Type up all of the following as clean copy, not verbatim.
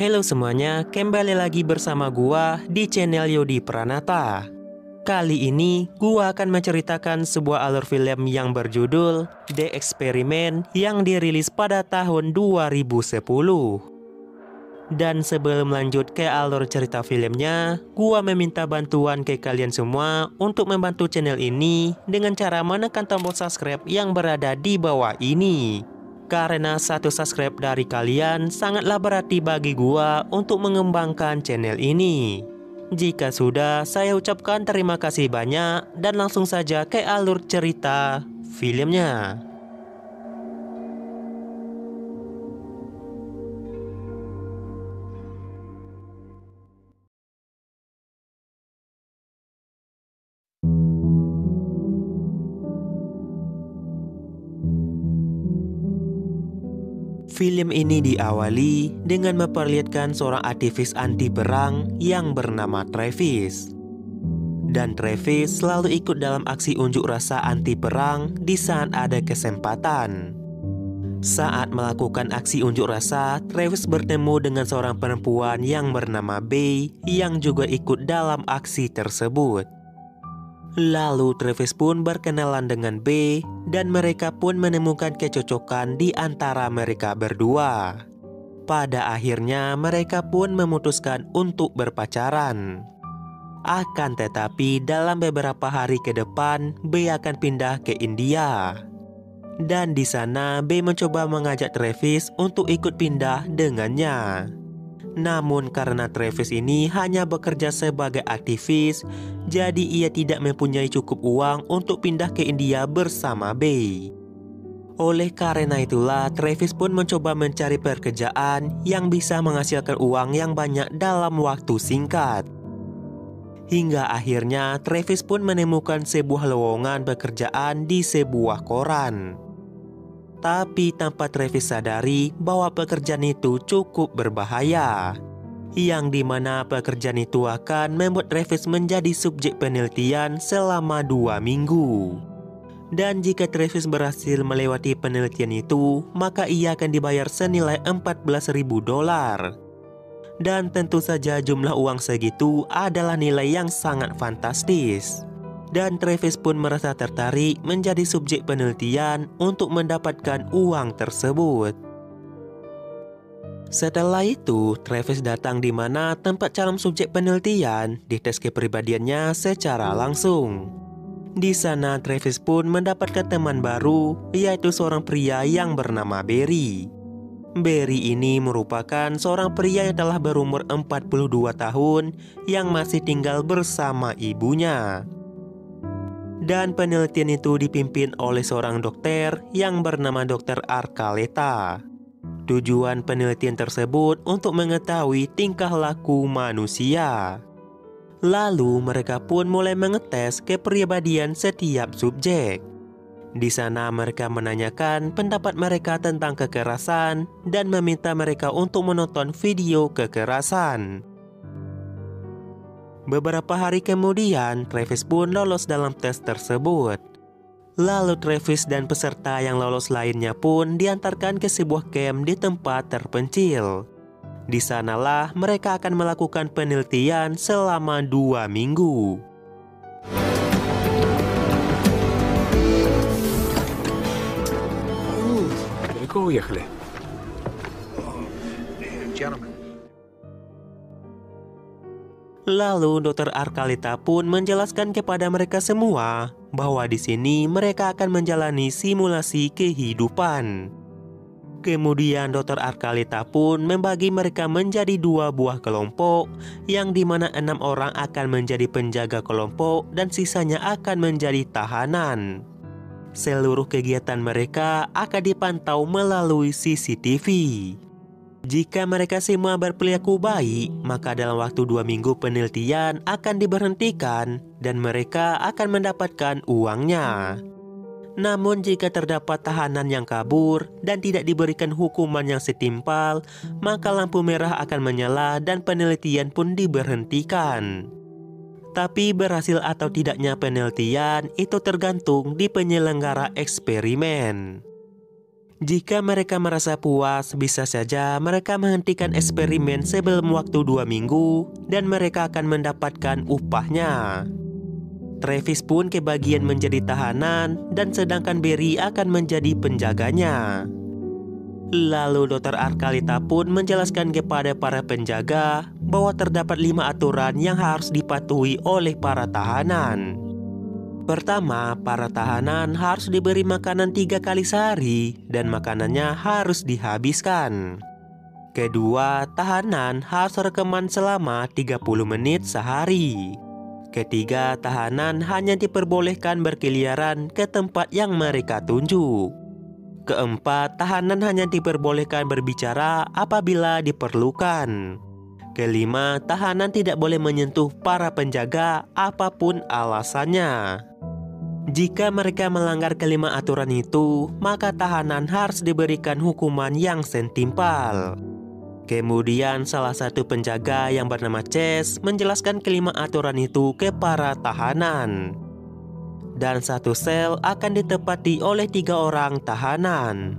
Halo semuanya, kembali lagi bersama gua di channel Yodi Pranata. Kali ini gua akan menceritakan sebuah alur film yang berjudul The Experiment yang dirilis pada tahun 2010. Dan sebelum lanjut ke alur cerita filmnya, gua meminta bantuan ke kalian semua untuk membantu channel ini dengan cara menekan tombol subscribe yang berada di bawah ini. Karena satu subscribe dari kalian sangatlah berarti bagi gua untuk mengembangkan channel ini. Jika sudah, saya ucapkan terima kasih banyak dan langsung saja ke alur cerita filmnya. Film ini diawali dengan memperlihatkan seorang aktivis anti perang yang bernama Travis. Dan Travis selalu ikut dalam aksi unjuk rasa anti perang di saat ada kesempatan. Saat melakukan aksi unjuk rasa, Travis bertemu dengan seorang perempuan yang bernama Bey yang juga ikut dalam aksi tersebut. Lalu Travis pun berkenalan dengan B dan mereka pun menemukan kecocokan di antara mereka berdua. Pada akhirnya mereka pun memutuskan untuk berpacaran. Akan tetapi dalam beberapa hari ke depan B akan pindah ke India. Dan di sana B mencoba mengajak Travis untuk ikut pindah dengannya. Namun karena Travis ini hanya bekerja sebagai aktivis, jadi ia tidak mempunyai cukup uang untuk pindah ke India bersama Bey. Oleh karena itulah Travis pun mencoba mencari pekerjaan yang bisa menghasilkan uang yang banyak dalam waktu singkat. Hingga akhirnya Travis pun menemukan sebuah lowongan pekerjaan di sebuah koran. Tapi tanpa Travis sadari bahwa pekerjaan itu cukup berbahaya, yang dimana pekerjaan itu akan membuat Travis menjadi subjek penelitian selama 2 minggu. Dan jika Travis berhasil melewati penelitian itu, maka ia akan dibayar senilai $14.000. Dan tentu saja jumlah uang segitu adalah nilai yang sangat fantastis. Dan Travis pun merasa tertarik menjadi subjek penelitian untuk mendapatkan uang tersebut. Setelah itu, Travis datang di mana tempat calon subjek penelitian dites kepribadiannya secara langsung. Di sana Travis pun mendapatkan teman baru, yaitu seorang pria yang bernama Barry. Barry ini merupakan seorang pria yang telah berumur 42 tahun yang masih tinggal bersama ibunya. Dan penelitian itu dipimpin oleh seorang dokter yang bernama Dr. Arkaleta. Tujuan penelitian tersebut untuk mengetahui tingkah laku manusia. Lalu mereka pun mulai mengetes kepribadian setiap subjek. Di sana mereka menanyakan pendapat mereka tentang kekerasan dan meminta mereka untuk menonton video kekerasan. Beberapa hari kemudian, Travis pun lolos dalam tes tersebut. Lalu Travis dan peserta yang lolos lainnya pun diantarkan ke sebuah camp di tempat terpencil. Di sanalah mereka akan melakukan penelitian selama 2 minggu. Lalu Dr. Arkaleta pun menjelaskan kepada mereka semua bahwa di sini mereka akan menjalani simulasi kehidupan. Kemudian Dr. Arkaleta pun membagi mereka menjadi 2 buah kelompok, yang dimana 6 orang akan menjadi penjaga kelompok dan sisanya akan menjadi tahanan. Seluruh kegiatan mereka akan dipantau melalui CCTV. Jika mereka semua berperilaku baik, maka dalam waktu 2 minggu penelitian akan diberhentikan dan mereka akan mendapatkan uangnya. Namun jika terdapat tahanan yang kabur dan tidak diberikan hukuman yang setimpal, maka lampu merah akan menyala dan penelitian pun diberhentikan. Tapi berhasil atau tidaknya penelitian itu tergantung di penyelenggara eksperimen. Jika mereka merasa puas, bisa saja mereka menghentikan eksperimen sebelum waktu 2 minggu dan mereka akan mendapatkan upahnya. Travis pun kebagian menjadi tahanan dan sedangkan Barry akan menjadi penjaganya. Lalu Dr. Arkalita pun menjelaskan kepada para penjaga bahwa terdapat 5 aturan yang harus dipatuhi oleh para tahanan. Pertama, para tahanan harus diberi makanan 3 kali sehari dan makanannya harus dihabiskan. Kedua, tahanan harus rekaman selama 30 menit sehari. Ketiga, tahanan hanya diperbolehkan berkeliaran ke tempat yang mereka tunjuk. Keempat, tahanan hanya diperbolehkan berbicara apabila diperlukan. Kelima, tahanan tidak boleh menyentuh para penjaga apapun alasannya. Jika mereka melanggar kelima aturan itu, maka tahanan harus diberikan hukuman yang setimpal. Kemudian salah satu penjaga yang bernama Chase menjelaskan kelima aturan itu ke para tahanan. Dan satu sel akan ditempati oleh 3 orang tahanan.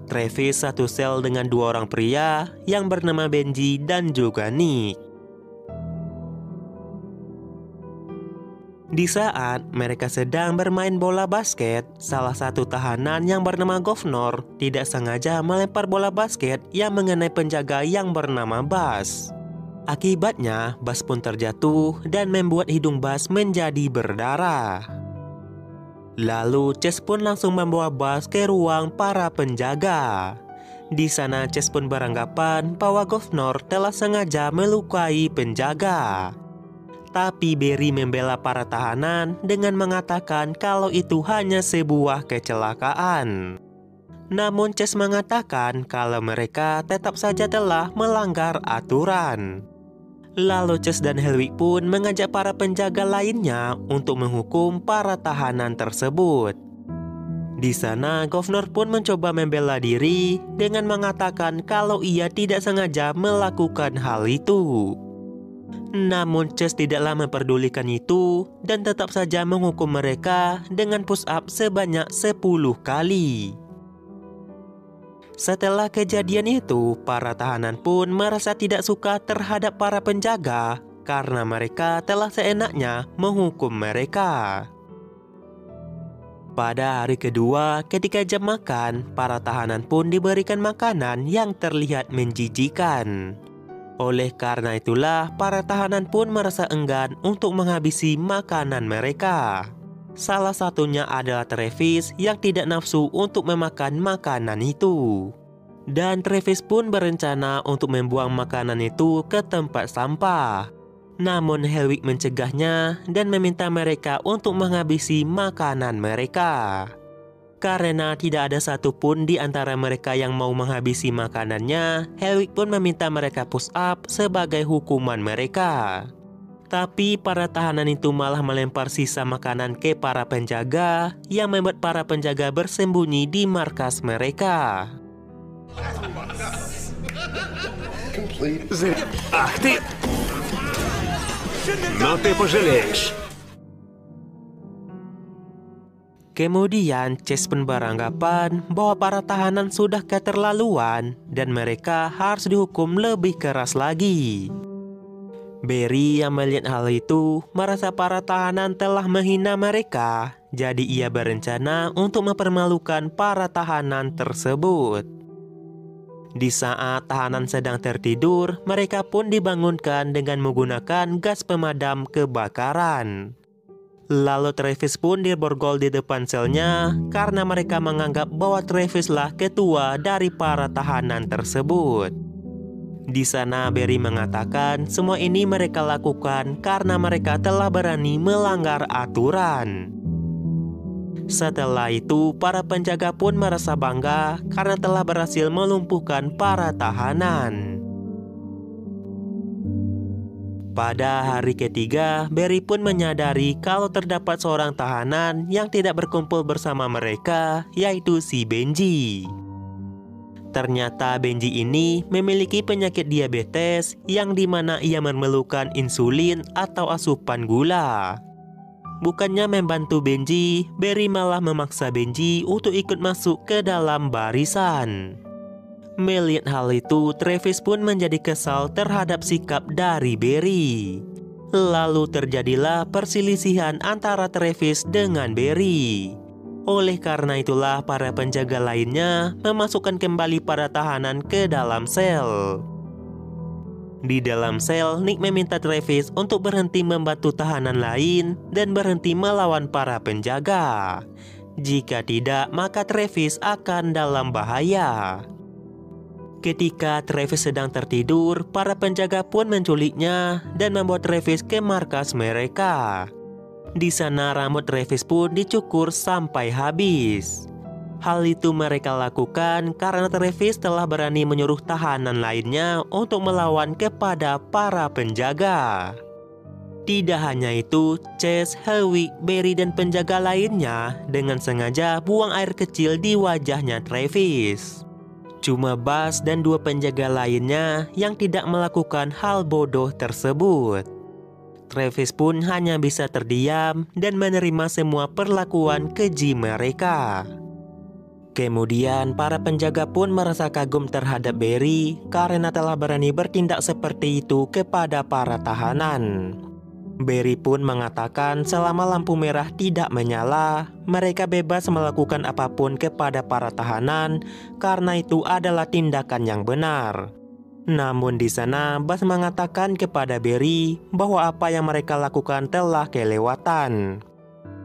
Travis satu sel dengan 2 orang pria yang bernama Benji dan juga Nick. Di saat mereka sedang bermain bola basket, salah satu tahanan yang bernama Governor tidak sengaja melempar bola basket yang mengenai penjaga yang bernama Buzz. Akibatnya, Buzz pun terjatuh dan membuat hidung Buzz menjadi berdarah. Lalu Chase pun langsung membawa Buzz ke ruang para penjaga. Di sana Chase pun beranggapan bahwa Governor telah sengaja melukai penjaga. Tapi Barry membela para tahanan dengan mengatakan kalau itu hanya sebuah kecelakaan. Namun Chase mengatakan kalau mereka tetap saja telah melanggar aturan. Lalu Chase dan Helwig pun mengajak para penjaga lainnya untuk menghukum para tahanan tersebut. Di sana Governor pun mencoba membela diri dengan mengatakan kalau ia tidak sengaja melakukan hal itu. Namun Chase tidaklah memperdulikan itu dan tetap saja menghukum mereka dengan push up sebanyak 10 kali. Setelah kejadian itu, para tahanan pun merasa tidak suka terhadap para penjaga karena mereka telah seenaknya menghukum mereka. Pada hari kedua, ketika jam makan, para tahanan pun diberikan makanan yang terlihat menjijikan. Oleh karena itulah, para tahanan pun merasa enggan untuk menghabisi makanan mereka. Salah satunya adalah Travis yang tidak nafsu untuk memakan makanan itu. Dan Travis pun berencana untuk membuang makanan itu ke tempat sampah. Namun Helwig mencegahnya dan meminta mereka untuk menghabisi makanan mereka. Karena tidak ada satupun di antara mereka yang mau menghabisi makanannya, Helwig pun meminta mereka push up sebagai hukuman mereka. Tapi para tahanan itu malah melempar sisa makanan ke para penjaga yang membuat para penjaga bersembunyi di markas mereka. Ах ты! Но ты пожалеешь. Kemudian Chase pun beranggapan bahwa para tahanan sudah keterlaluan dan mereka harus dihukum lebih keras lagi. Barry yang melihat hal itu merasa para tahanan telah menghina mereka, jadi ia berencana untuk mempermalukan para tahanan tersebut. Di saat tahanan sedang tertidur, mereka pun dibangunkan dengan menggunakan gas pemadam kebakaran. Lalu Travis pun diborgol di depan selnya karena mereka menganggap bahwa Travis lah ketua dari para tahanan tersebut. Di sana Barry mengatakan semua ini mereka lakukan karena mereka telah berani melanggar aturan. Setelah itu, para penjaga pun merasa bangga karena telah berhasil melumpuhkan para tahanan. Pada hari ketiga, Barry pun menyadari kalau terdapat seorang tahanan yang tidak berkumpul bersama mereka, yaitu si Benji. Ternyata Benji ini memiliki penyakit diabetes yang dimana ia memerlukan insulin atau asupan gula. bukannya membantu Benji, Barry malah memaksa Benji untuk ikut masuk ke dalam barisan. Melihat hal itu, Travis pun menjadi kesal terhadap sikap dari Barry. Lalu terjadilah perselisihan antara Travis dengan Barry. Oleh karena itulah para penjaga lainnya memasukkan kembali para tahanan ke dalam sel. Di dalam sel, Nick meminta Travis untuk berhenti membantu tahanan lain dan berhenti melawan para penjaga. Jika tidak, maka Travis akan dalam bahaya. Ketika Travis sedang tertidur, para penjaga pun menculiknya dan membawa Travis ke markas mereka. Di sana rambut Travis pun dicukur sampai habis. Hal itu mereka lakukan karena Travis telah berani menyuruh tahanan lainnya untuk melawan kepada para penjaga. Tidak hanya itu, Chase, Helwig, Barry, dan penjaga lainnya dengan sengaja buang air kecil di wajahnya Travis. Cuma Buzz dan 2 penjaga lainnya yang tidak melakukan hal bodoh tersebut. Travis pun hanya bisa terdiam dan menerima semua perlakuan keji mereka. Kemudian para penjaga pun merasa kagum terhadap Barry karena telah berani bertindak seperti itu kepada para tahanan. Barry pun mengatakan selama lampu merah tidak menyala, mereka bebas melakukan apapun kepada para tahanan karena itu adalah tindakan yang benar. Namun di sana Buzz mengatakan kepada Barry bahwa apa yang mereka lakukan telah kelewatan.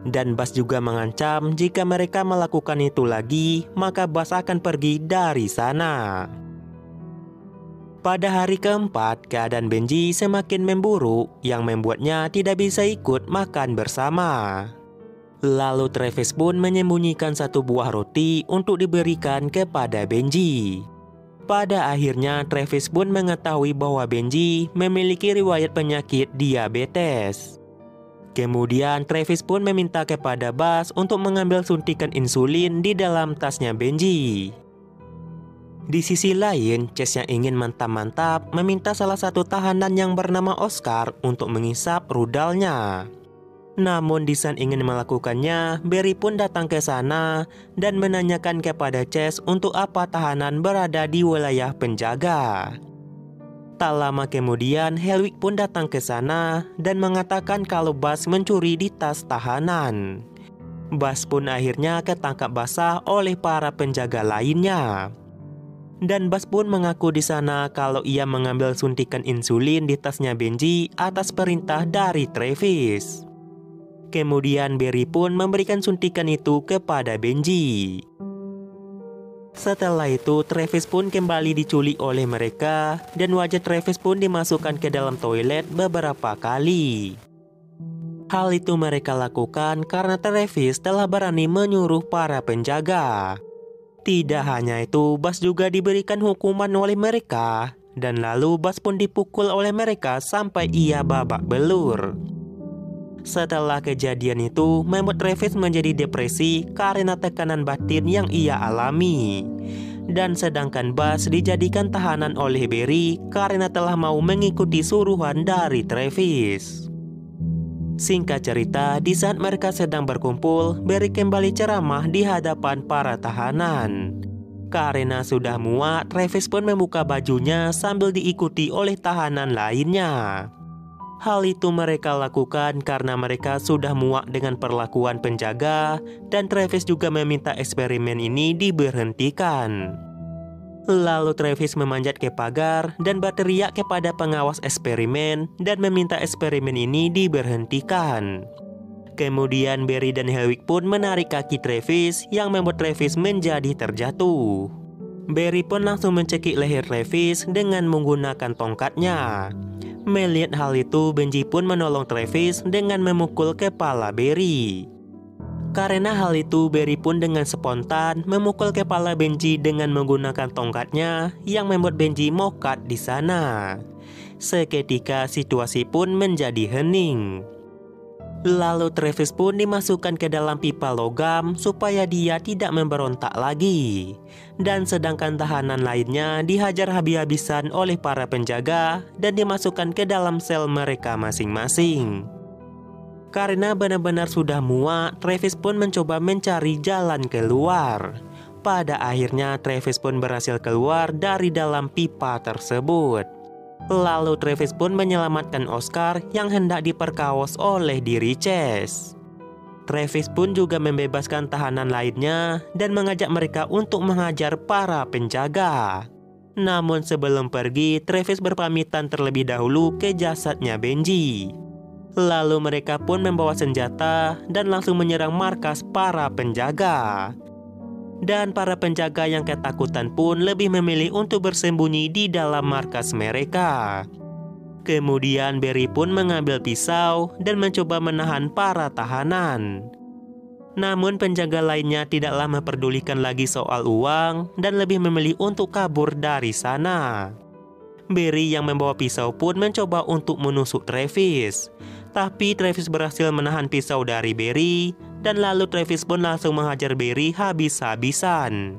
Dan Buzz juga mengancam jika mereka melakukan itu lagi, maka Buzz akan pergi dari sana. Pada hari keempat, keadaan Benji semakin memburuk yang membuatnya tidak bisa ikut makan bersama. Lalu Travis pun menyembunyikan 1 buah roti untuk diberikan kepada Benji. Pada akhirnya Travis pun mengetahui bahwa Benji memiliki riwayat penyakit diabetes. Kemudian Travis pun meminta kepada Buzz untuk mengambil suntikan insulin di dalam tasnya Benji. Di sisi lain, Chase yang ingin mantap-mantap meminta salah satu tahanan yang bernama Oscar untuk mengisap rudalnya. Namun di saat ingin melakukannya, Barry pun datang ke sana dan menanyakan kepada Chase untuk apa tahanan berada di wilayah penjaga. Tak lama kemudian, Helwig pun datang ke sana dan mengatakan kalau Buzz mencuri di tas tahanan. Buzz pun akhirnya ketangkap basah oleh para penjaga lainnya. Dan Buzz pun mengaku di sana kalau ia mengambil suntikan insulin di tasnya Benji atas perintah dari Travis. Kemudian Barry pun memberikan suntikan itu kepada Benji. Setelah itu Travis pun kembali diculik oleh mereka dan wajah Travis pun dimasukkan ke dalam toilet beberapa kali. Hal itu mereka lakukan karena Travis telah berani menyuruh para penjaga. Tidak hanya itu, Buzz juga diberikan hukuman oleh mereka, dan lalu Buzz pun dipukul oleh mereka sampai ia babak belur. Setelah kejadian itu, membuat Travis menjadi depresi karena tekanan batin yang ia alami. Dan sedangkan Buzz dijadikan tahanan oleh Barry karena telah mau mengikuti suruhan dari Travis. Singkat cerita, di saat mereka sedang berkumpul, Barry kembali ceramah di hadapan para tahanan. Karena sudah muak, Travis pun membuka bajunya sambil diikuti oleh tahanan lainnya. Hal itu mereka lakukan karena mereka sudah muak dengan perlakuan penjaga, dan Travis juga meminta eksperimen ini diberhentikan. Lalu Travis memanjat ke pagar dan berteriak kepada pengawas eksperimen dan meminta eksperimen ini diberhentikan. Kemudian Barry dan Helwig pun menarik kaki Travis yang membuat Travis menjadi terjatuh. Barry pun langsung mencekik leher Travis dengan menggunakan tongkatnya. Melihat hal itu, Benji pun menolong Travis dengan memukul kepala Barry. Karena hal itu, Barry pun dengan spontan memukul kepala Benji dengan menggunakan tongkatnya yang membuat Benji mokat di sana. Seketika situasi pun menjadi hening. Lalu Travis pun dimasukkan ke dalam pipa logam supaya dia tidak memberontak lagi. Dan sedangkan tahanan lainnya dihajar habis-habisan oleh para penjaga dan dimasukkan ke dalam sel mereka masing-masing. Karena benar-benar sudah muak, Travis pun mencoba mencari jalan keluar. Pada akhirnya Travis pun berhasil keluar dari dalam pipa tersebut. Lalu Travis pun menyelamatkan Oscar yang hendak diperkaos oleh diri Chase. Travis pun juga membebaskan tahanan lainnya dan mengajak mereka untuk menghajar para penjaga. Namun sebelum pergi, Travis berpamitan terlebih dahulu ke jasadnya Benji. Lalu mereka pun membawa senjata dan langsung menyerang markas para penjaga. Dan para penjaga yang ketakutan pun lebih memilih untuk bersembunyi di dalam markas mereka. Kemudian Barry pun mengambil pisau dan mencoba menahan para tahanan. Namun penjaga lainnya tidaklah memperdulikan lagi soal uang dan lebih memilih untuk kabur dari sana. Barry yang membawa pisau pun mencoba untuk menusuk Travis. Tapi Travis berhasil menahan pisau dari Barry dan lalu Travis pun langsung menghajar Barry habis-habisan.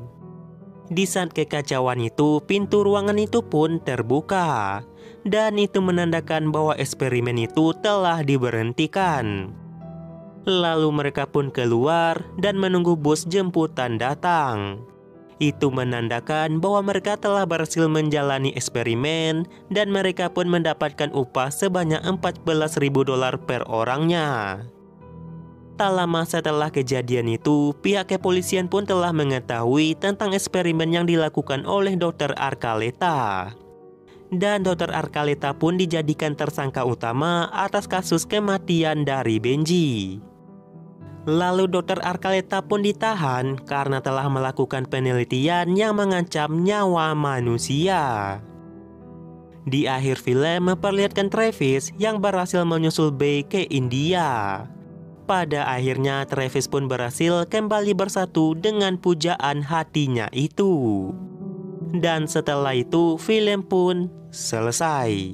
Di saat kekacauan itu, pintu ruangan itu pun terbuka. Dan itu menandakan bahwa eksperimen itu telah diberhentikan. Lalu mereka pun keluar dan menunggu bus jemputan datang. Itu menandakan bahwa mereka telah berhasil menjalani eksperimen dan mereka pun mendapatkan upah sebanyak $14.000 per orangnya. Tak lama setelah kejadian itu, pihak kepolisian pun telah mengetahui tentang eksperimen yang dilakukan oleh Dr. Archuleta. Dan Dr. Archuleta pun dijadikan tersangka utama atas kasus kematian dari Benji. Lalu Dr. Archuleta pun ditahan karena telah melakukan penelitian yang mengancam nyawa manusia. Di akhir film memperlihatkan Travis yang berhasil menyusul Bay ke India. Pada akhirnya Travis pun berhasil kembali bersatu dengan pujaan hatinya itu. Dan setelah itu film pun selesai.